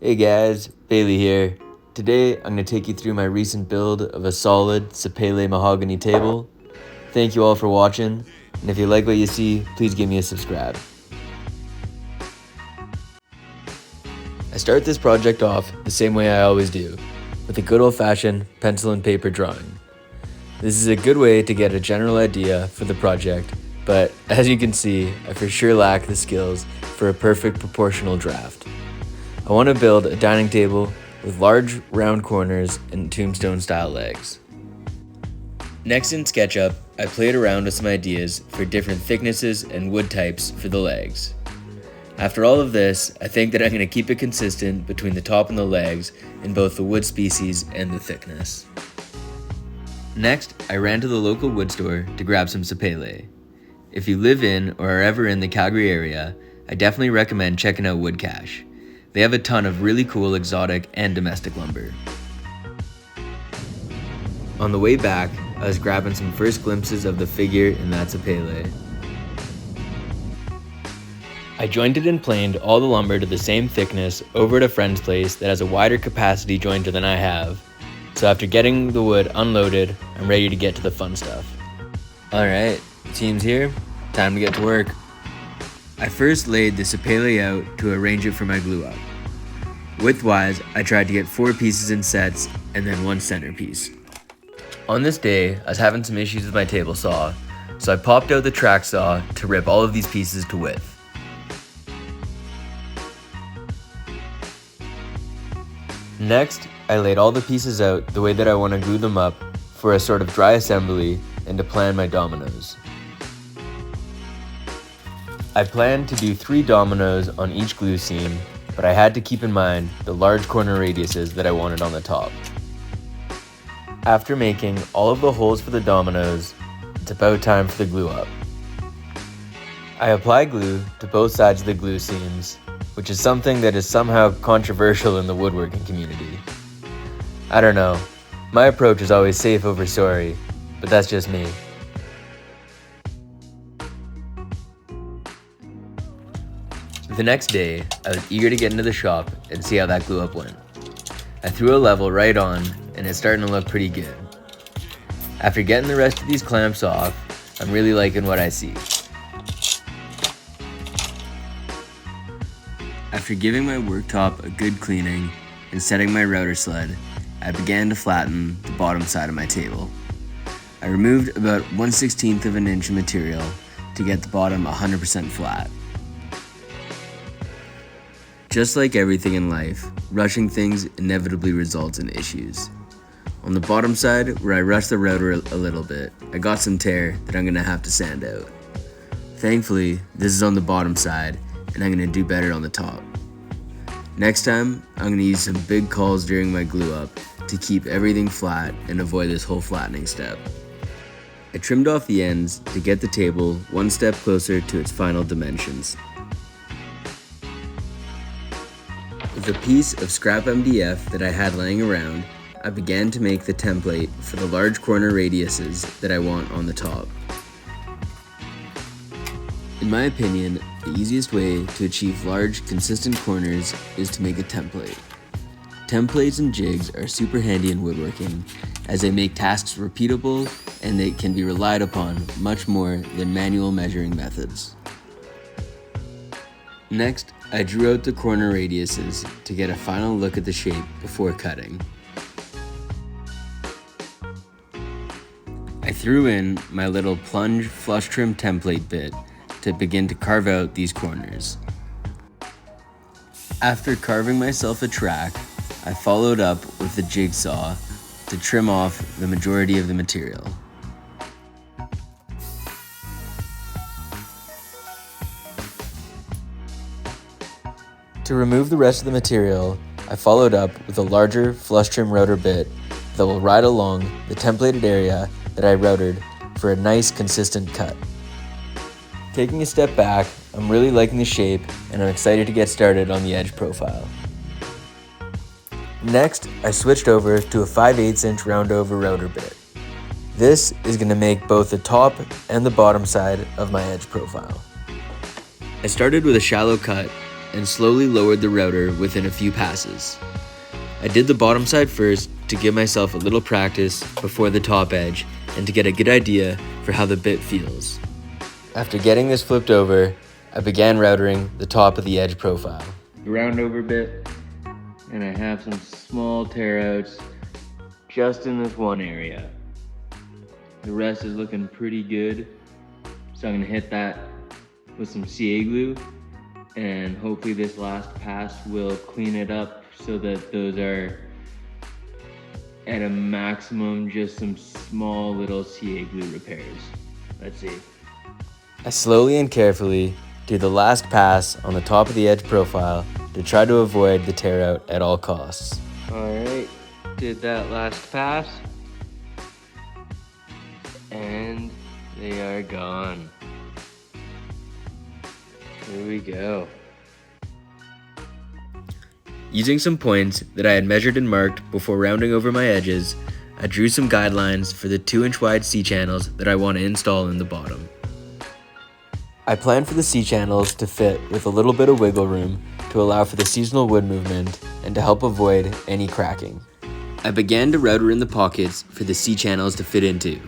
Hey guys, Bailey here. Today I'm going to take you through my recent build of a solid Sapele Mahogany table. Thank you all for watching, and if you like what you see, please give me a subscribe. I start this project off the same way I always do, with a good old-fashioned pencil and paper drawing. This is a good way to get a general idea for the project, but as you can see, I for sure lack the skills for a perfect proportional draft. I want to build a dining table with large round corners and tombstone style legs. Next in SketchUp, I played around with some ideas for different thicknesses and wood types for the legs. After all of this, I think that I'm going to keep it consistent between the top and the legs in both the wood species and the thickness. Next, I ran to the local wood store to grab some sapele. If you live in or are ever in the Calgary area, I definitely recommend checking out Wood Cache. They have a ton of really cool exotic and domestic lumber. On the way back, I was grabbing some first glimpses of the figure in that sapele. I jointed and planed all the lumber to the same thickness over at a friend's place that has a wider capacity jointer than I have. So after getting the wood unloaded, I'm ready to get to the fun stuff. Alright, team's here, time to get to work. I first laid the sapele out to arrange it for my glue up. Widthwise, I tried to get 4 pieces in sets and then 1 centerpiece. On this day, I was having some issues with my table saw, so I popped out the track saw to rip all of these pieces to width. Next, I laid all the pieces out the way that I want to glue them up for a sort of dry assembly and to plan my dominoes. I planned to do 3 dominoes on each glue seam, but I had to keep in mind the large corner radiuses that I wanted on the top. After making all of the holes for the dominoes, it's about time for the glue up. I apply glue to both sides of the glue seams, which is something that is somehow controversial in the woodworking community. I don't know, my approach is always safe over sorry, but that's just me. The next day, I was eager to get into the shop and see how that glue up went. I threw a level right on, and it's starting to look pretty good. After getting the rest of these clamps off, I'm really liking what I see. After giving my worktop a good cleaning and setting my router sled, I began to flatten the bottom side of my table. I removed about 1/16 of an inch of material to get the bottom 100% flat. Just like everything in life, rushing things inevitably results in issues. On the bottom side, where I rushed the router a little bit, I got some tear that I'm going to have to sand out. Thankfully, this is on the bottom side, and I'm going to do better on the top. Next time, I'm going to use some big cauls during my glue up to keep everything flat and avoid this whole flattening step. I trimmed off the ends to get the table one step closer to its final dimensions. With a piece of scrap MDF that I had laying around, I began to make the template for the large corner radiuses that I want on the top. In my opinion, the easiest way to achieve large, consistent corners is to make a template. Templates and jigs are super handy in woodworking, as they make tasks repeatable and they can be relied upon much more than manual measuring methods. Next, I drew out the corner radiuses to get a final look at the shape before cutting. I threw in my little plunge flush trim template bit to begin to carve out these corners. After carving myself a track, I followed up with the jigsaw to trim off the majority of the material. To remove the rest of the material, I followed up with a larger flush trim router bit that will ride along the templated area that I routed for a nice consistent cut. Taking a step back, I'm really liking the shape and I'm excited to get started on the edge profile. Next, I switched over to a 5/8 inch roundover router bit. This is going to make both the top and the bottom side of my edge profile. I started with a shallow cut and slowly lowered the router within a few passes. I did the bottom side first to give myself a little practice before the top edge and to get a good idea for how the bit feels. After getting this flipped over, I began routering the top of the edge profile. Round over bit, and I have some small tear outs just in this one area. The rest is looking pretty good, so I'm gonna hit that with some CA glue, and hopefully this last pass will clean it up so that those are at a maximum, just some small little CA glue repairs. Let's see. I slowly and carefully do the last pass on the top of the edge profile to try to avoid the tear out at all costs. Alright, did that last pass, and they are gone. Here we go. Using some points that I had measured and marked before rounding over my edges, I drew some guidelines for the 2-inch wide C-channels that I want to install in the bottom. I planned for the C-channels to fit with a little bit of wiggle room to allow for the seasonal wood movement and to help avoid any cracking. I began to router in the pockets for the C-channels to fit into.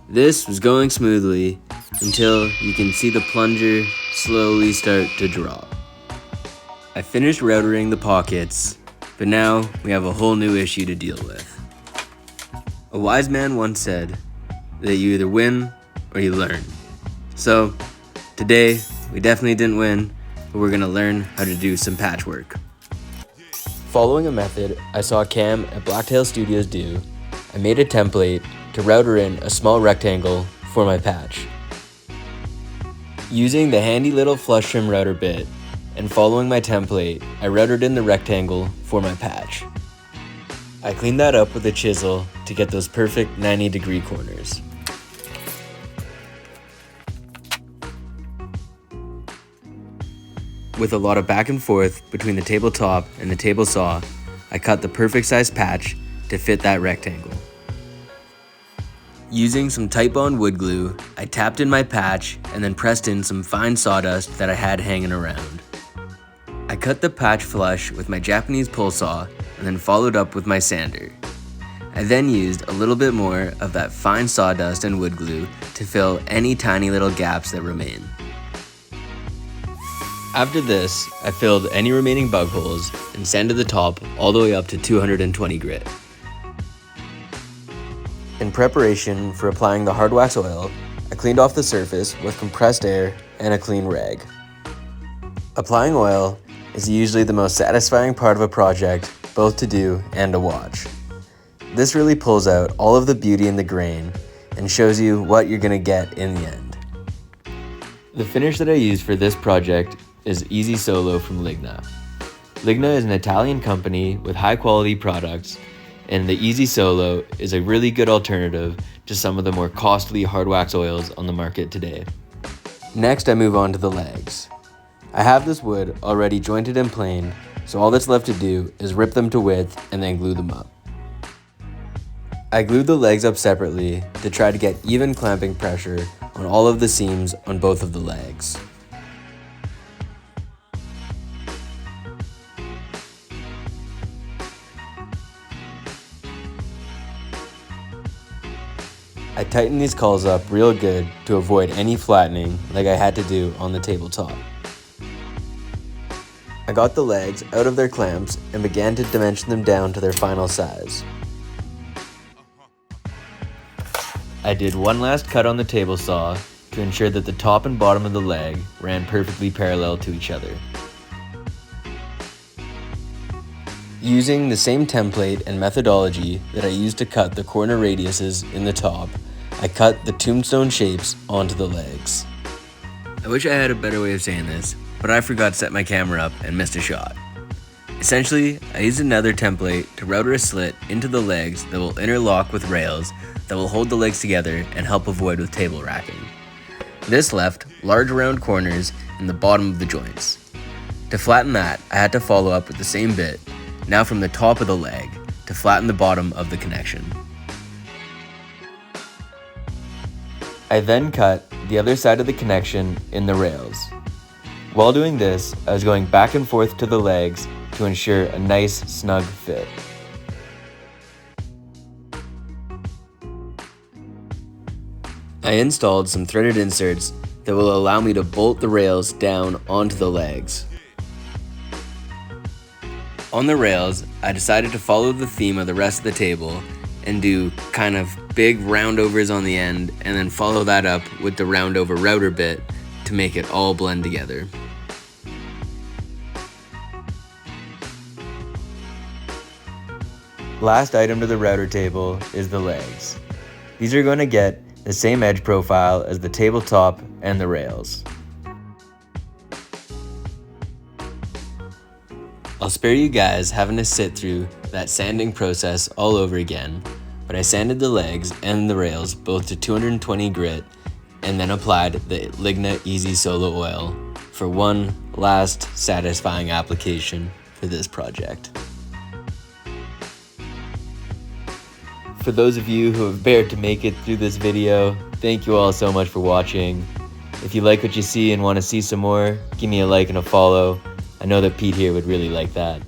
This was going smoothly until you can see the plunger slowly start to drop. I finished routering the pockets, but now we have a whole new issue to deal with. A wise man once said that you either win or you learn. So today we definitely didn't win, but we're gonna learn how to do some patchwork. Following a method I saw Cam at Blacktail Studios do, I made a template to router in a small rectangle for my patch. Using the handy little flush trim router bit and following my template, I routered in the rectangle for my patch. I cleaned that up with a chisel to get those perfect 90-degree corners. With a lot of back and forth between the tabletop and the table saw, I cut the perfect size patch to fit that rectangle. Using some Titebond wood glue, I tapped in my patch and then pressed in some fine sawdust that I had hanging around. I cut the patch flush with my Japanese pull saw and then followed up with my sander. I then used a little bit more of that fine sawdust and wood glue to fill any tiny little gaps that remain. After this, I filled any remaining bug holes and sanded the top all the way up to 220 grit. In preparation for applying the hard wax oil, I cleaned off the surface with compressed air and a clean rag. Applying oil is usually the most satisfying part of a project, both to do and to watch. This really pulls out all of the beauty in the grain and shows you what you're gonna get in the end. The finish that I used for this project is Easy Solo from Ligna. Ligna is an Italian company with high quality products, and the Easy Solo is a really good alternative to some of the more costly hard wax oils on the market today. Next, I move on to the legs. I have this wood already jointed and planed, so all that's left to do is rip them to width and then glue them up. I glued the legs up separately to try to get even clamping pressure on all of the seams on both of the legs. I tightened these cauls up real good to avoid any flattening like I had to do on the tabletop. I got the legs out of their clamps and began to dimension them down to their final size. I did one last cut on the table saw to ensure that the top and bottom of the leg ran perfectly parallel to each other. Using the same template and methodology that I used to cut the corner radiuses in the top, I cut the tombstone shapes onto the legs. I wish I had a better way of saying this, but I forgot to set my camera up and missed a shot. Essentially, I used another template to router a slit into the legs that will interlock with rails that will hold the legs together and help avoid with table racking. This left large round corners in the bottom of the joints. To flatten that, I had to follow up with the same bit, now from the top of the leg, to flatten the bottom of the connection. I then cut the other side of the connection in the rails. While doing this, I was going back and forth to the legs to ensure a nice, snug fit. I installed some threaded inserts that will allow me to bolt the rails down onto the legs. On the rails, I decided to follow the theme of the rest of the table and do kind of big roundovers on the end, and then follow that up with the roundover router bit to make it all blend together. Last item to the router table is the legs. These are going to get the same edge profile as the tabletop and the rails. I'll spare you guys having to sit through that sanding process all over again, but I sanded the legs and the rails both to 220 grit and then applied the Ligna Easy Solo Oil for one last satisfying application for this project. For those of you who have bared to make it through this video, thank you all so much for watching. If you like what you see and want to see some more, give me a like and a follow. I know that Pete here would really like that.